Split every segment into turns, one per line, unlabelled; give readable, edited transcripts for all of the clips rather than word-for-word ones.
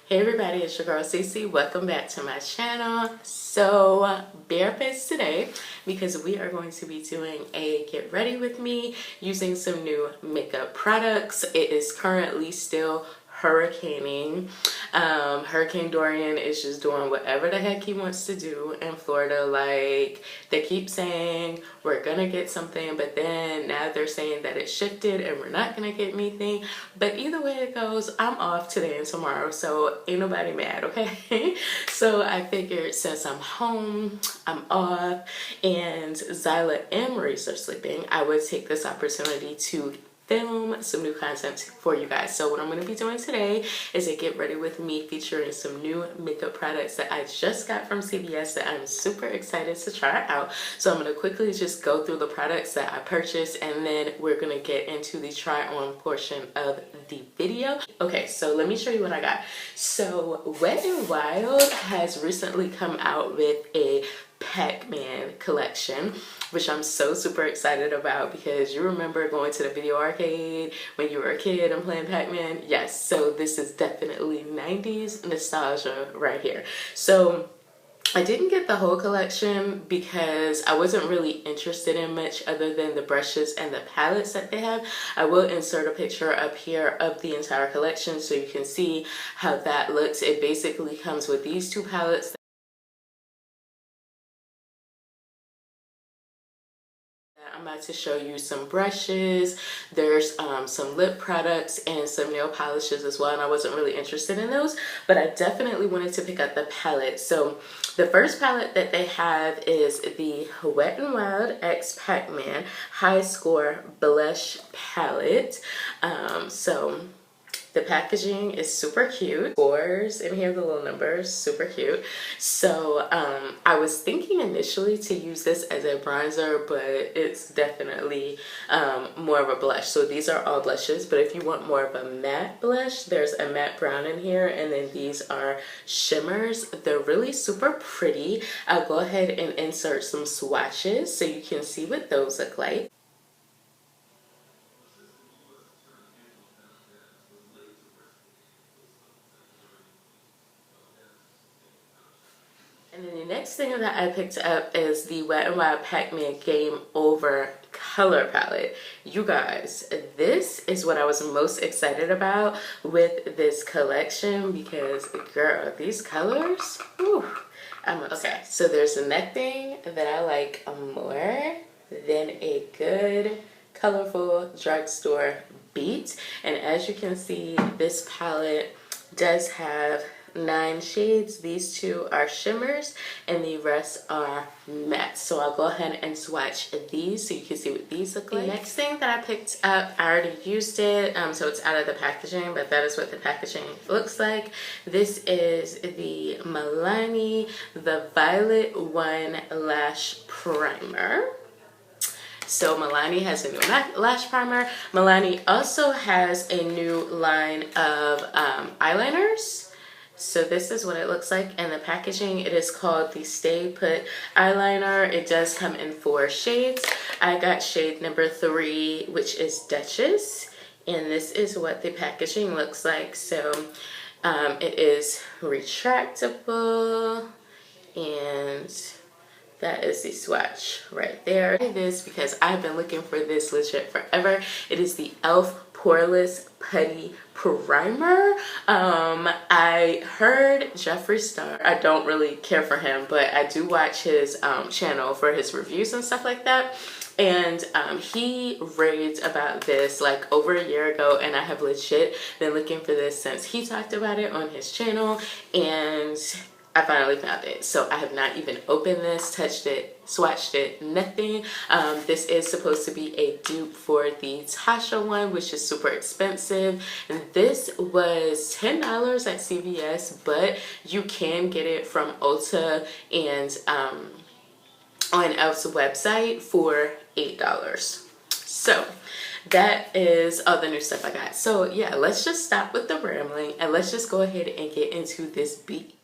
Hey everybody, it's your girl Cece. Welcome back to my channel. So barefaced today because we are going to be doing a get ready with me using some new makeup products. It is currently still hurricaning. Hurricane Dorian is just doing whatever the heck he wants to do in Florida. Like, they keep saying we're gonna get something, but then now they're saying that it shifted and we're not gonna get anything. But either way it goes, I'm off today and tomorrow, so ain't nobody mad, okay? So I figured since I'm home, I'm off, and Zyla and Maurice are sleeping, I would take this opportunity to film some new content for you guys. So what I'm going to be doing today is a get ready with me featuring some new makeup products that I just got from CVS that I'm super excited to try out. So I'm going to quickly just go through the products that I purchased, and then we're going to get into the try on portion of the video. Okay, so let me show you what I got. So Wet n Wild has recently come out with a Pac-Man collection, which I'm so super excited about because you remember going to the video arcade when you were a kid and playing Pac-Man? Yes, so this is definitely 90s nostalgia right here. So I didn't get the whole collection because I wasn't really interested in much other than the brushes and the palettes that they have. I will insert a picture up here of the entire collection so you can see how that looks. It basically comes with these two palettes. I'm about to show you some brushes. There's some lip products and some nail polishes as well, and I wasn't really interested in those, but I definitely wanted to pick up the palette. So the first palette that they have is the Wet n Wild X Pac-Man High Score Blush Palette. So the packaging is super cute. Scores, and here are the little numbers, super cute. So I was thinking initially to use this as a bronzer, but it's definitely more of a blush. So these are all blushes, but if you want more of a matte blush, there's a matte brown in here, and then these are shimmers. They're really super pretty. I'll go ahead and insert some swatches so you can see what those look like. And then the next thing that I picked up is the Wet n Wild Pac-Man Game Over color palette. You guys, this is what I was most excited about with this collection because, girl, these colors, whew, okay, so there's a neck thing that I like more than a good colorful drugstore beat. And as you can see, this palette does have 9 shades. These two are shimmers and the rest are matte. So I'll go ahead and swatch these so you can see what these look like. The next thing that I picked up, I already used it, so it's out of the packaging, but that is what the packaging looks like. This is the Milani The Violet One Lash Primer. So Milani has a new lash primer. Milani also has a new line of eyeliners. So this is what it looks like in the packaging. It is called the Stay Put Eyeliner. It does come in 4 shades. I got shade number 3, which is Duchess. And this is what the packaging looks like. So it is retractable, and that is the swatch right there. This because I've been looking for this legit forever. It is the e.l.f. Poreless Putty Primer. I heard Jeffree Star. I don't really care for him, but I do watch his channel for his reviews and stuff like that. And he raved about this like over a year ago, and I have legit been looking for this since he talked about it on his channel, and I finally found it. So I have not even opened this, touched it, swatched it, nothing. This is supposed to be a dupe for the Tasha one, which is super expensive. And this was $10 at CVS, but you can get it from Ulta and on e.l.f.'s website for $8. So that is all the new stuff I got. So yeah, let's just stop with the rambling and let's just go ahead and get into this beat.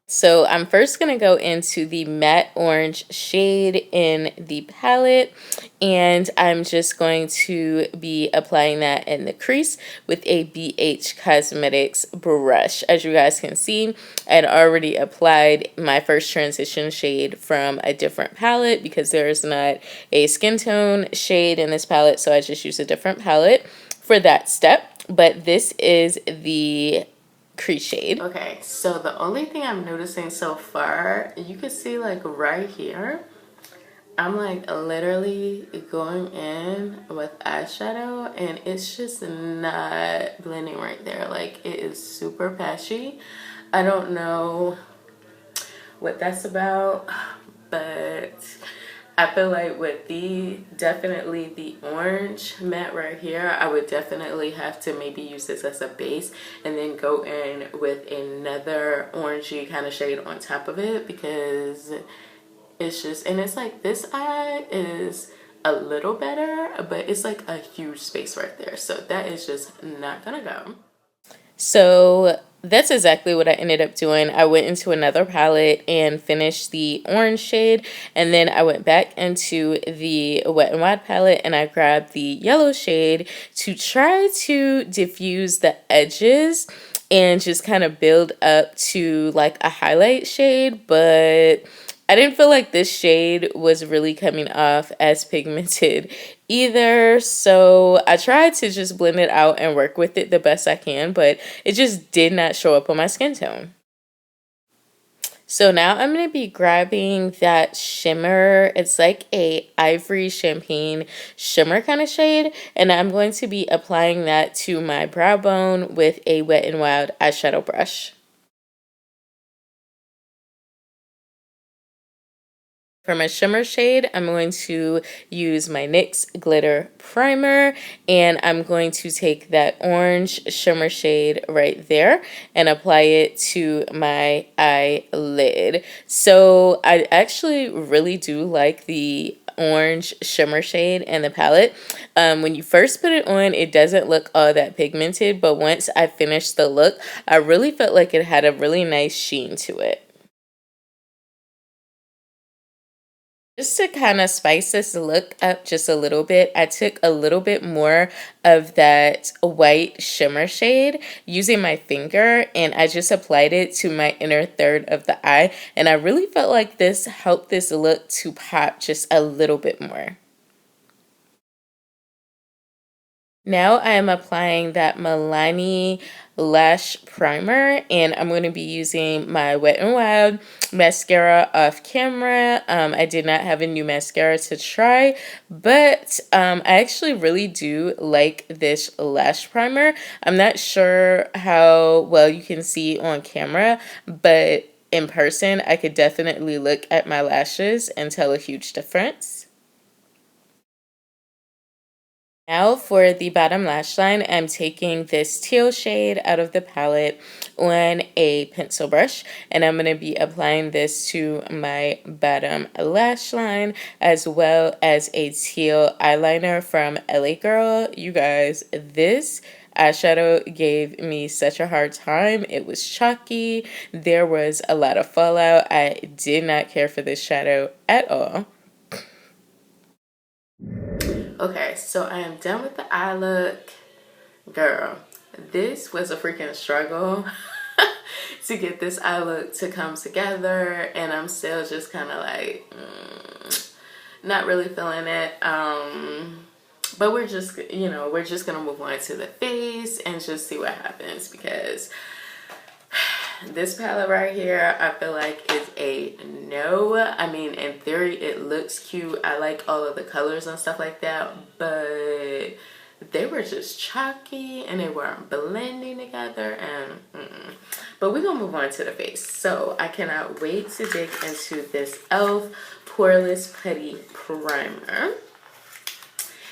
So I'm first going to go into the matte orange shade in the palette, and I'm just going to be applying that in the crease with a BH Cosmetics brush. As you guys can see, I had already applied my first transition shade from a different palette because there is not a skin tone shade in this palette, so I just used a different palette for that step. But this is the crease shade. Okay, so the only thing I'm noticing so far, you can see like right here, I'm like literally going in with eyeshadow and it's just not blending right there. Like it is super patchy. I don't know what that's about, but I feel like with definitely the orange matte right here, I would definitely have to maybe use this as a base and then go in with another orangey kind of shade on top of it, because it's just, and it's like this eye is a little better, but it's like a huge space right there. So that is just not gonna go. So that's exactly what I ended up doing. I went into another palette and finished the orange shade, and then I went back into the Wet n Wild palette and I grabbed the yellow shade to try to diffuse the edges and just kind of build up to like a highlight shade, but I didn't feel like this shade was really coming off as pigmented either, so I tried to just blend it out and work with it the best I can, but it just did not show up on my skin tone. So now I'm going to be grabbing that shimmer. It's like a ivory champagne shimmer kind of shade, and I'm going to be applying that to my brow bone with a Wet n Wild eyeshadow brush. For my shimmer shade, I'm going to use my NYX Glitter Primer, and I'm going to take that orange shimmer shade right there and apply it to my eyelid. So I actually really do like the orange shimmer shade in the palette. When you first put it on, it doesn't look all that pigmented, but once I finished the look, I really felt like it had a really nice sheen to it. Just to kind of spice this look up just a little bit, I took a little bit more of that white shimmer shade using my finger, and I just applied it to my inner third of the eye, and I really felt like this helped this look to pop just a little bit more. Now I am applying that Milani Lash Primer, and I'm going to be using my Wet n Wild mascara off camera. I did not have a new mascara to try, but I actually really do like this lash primer. I'm not sure how well you can see on camera, but in person, I could definitely look at my lashes and tell a huge difference. Now for the bottom lash line, I'm taking this teal shade out of the palette on a pencil brush, and I'm going to be applying this to my bottom lash line as well as a teal eyeliner from LA Girl. You guys, this eyeshadow gave me such a hard time. It was chalky. There was a lot of fallout. I did not care for this shadow at all. Okay, so I am done with the eye look. Girl, this was a freaking struggle to get this eye look to come together, and I'm still just kind of like not really feeling it. But we're just, we're just gonna move on to the face and just see what happens, because this palette right here, I feel like is a no. I mean, in theory, it looks cute. I like all of the colors and stuff like that, but they were just chalky and they weren't blending together. And but we're gonna move on to the face. So I cannot wait to dig into this e.l.f. Poreless Putty Primer.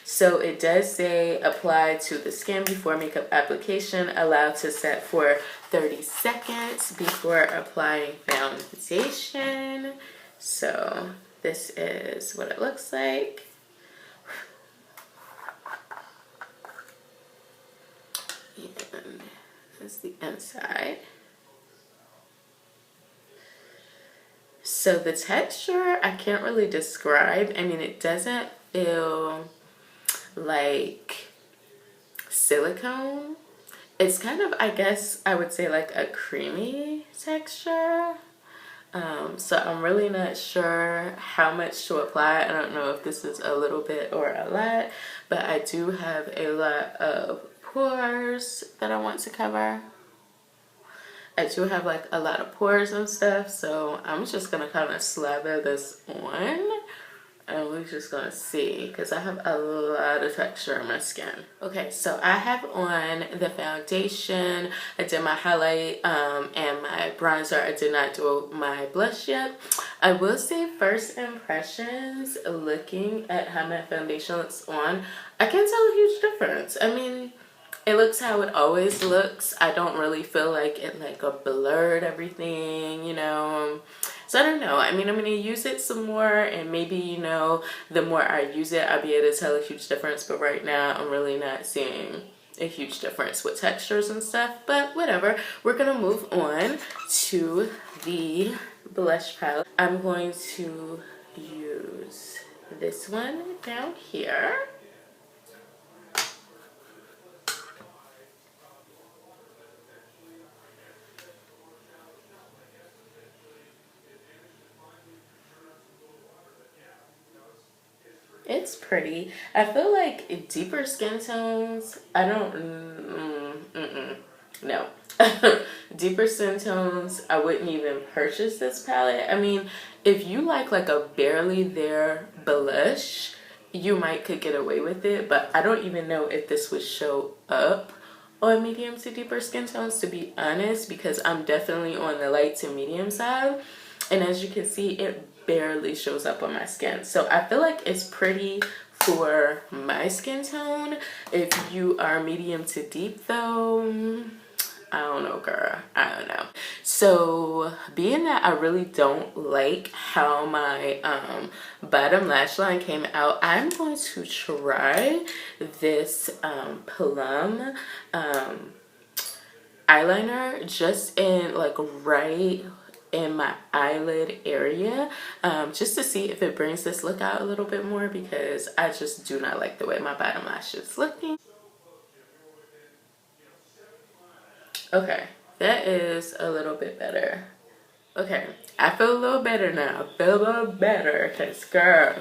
So it does say apply to the skin before makeup application, allowed to set for 30 seconds before applying foundation. So this is what it looks like. And this is the inside. So the texture, I can't really describe. I mean, it doesn't feel like silicone. It's kind of, I guess I would say, like a creamy texture. So I'm really not sure how much to apply. I don't know if this is a little bit or a lot, but I do have a lot of pores that I want to cover. I do have like a lot of pores and stuff, so I'm just gonna kind of slather this on. And we're just gonna see because I have a lot of texture on my skin. Okay, so I have on the foundation. I did my highlight and my bronzer. I did not do my blush yet. I will say first impressions, looking at how my foundation looks on, I can tell a huge difference. I mean, it looks how it always looks. I don't really feel like it like a blurred everything, you know. So I don't know. I mean, I'm going to use it some more, and maybe, you know, the more I use it, I'll be able to tell a huge difference. But right now, I'm really not seeing a huge difference with textures and stuff. But whatever. We're going to move on to the blush palette. I'm going to use this one down here. It's pretty. I feel like deeper skin tones, I don't, no. Deeper skin tones, I wouldn't even purchase this palette. I mean, if you like a barely there blush, you might could get away with it, but I don't even know if this would show up on medium to deeper skin tones, to be honest, because I'm definitely on the light to medium side. And as you can see, it barely shows up on my skin. So I feel like it's pretty for my skin tone. If you are medium to deep though, I don't know, girl. I don't know. So being that I really don't like how my bottom lash line came out, I'm going to try this Plum eyeliner just in like right in my eyelid area, just to see if it brings this look out a little bit more, because I just do not like the way my bottom lash is looking. Okay, that is a little bit better. Okay, I feel a little better now. I feel a little better because, girl,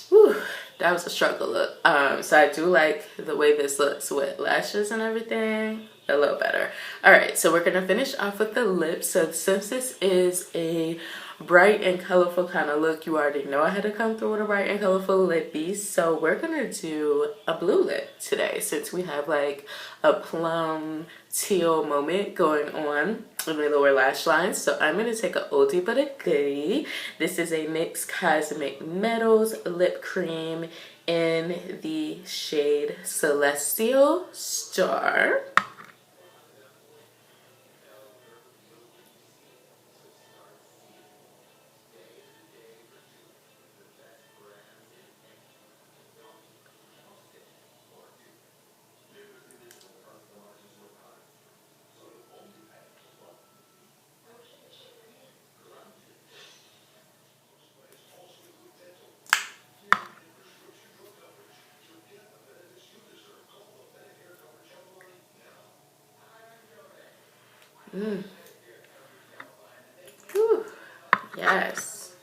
whew, that was a struggle look. So I do like the way this looks with lashes and everything. A little better. All right, so we're gonna finish off with the lips. So since this is a bright and colorful kind of look, you already know I had to come through with a bright and colorful lip piece. So we're gonna do a blue lip today, since we have like a plum teal moment going on in my lower lash line. So I'm gonna take a oldie but a goodie. This is a NYX Cosmic Metals lip cream in the shade Celestial Star. Whew. Yes.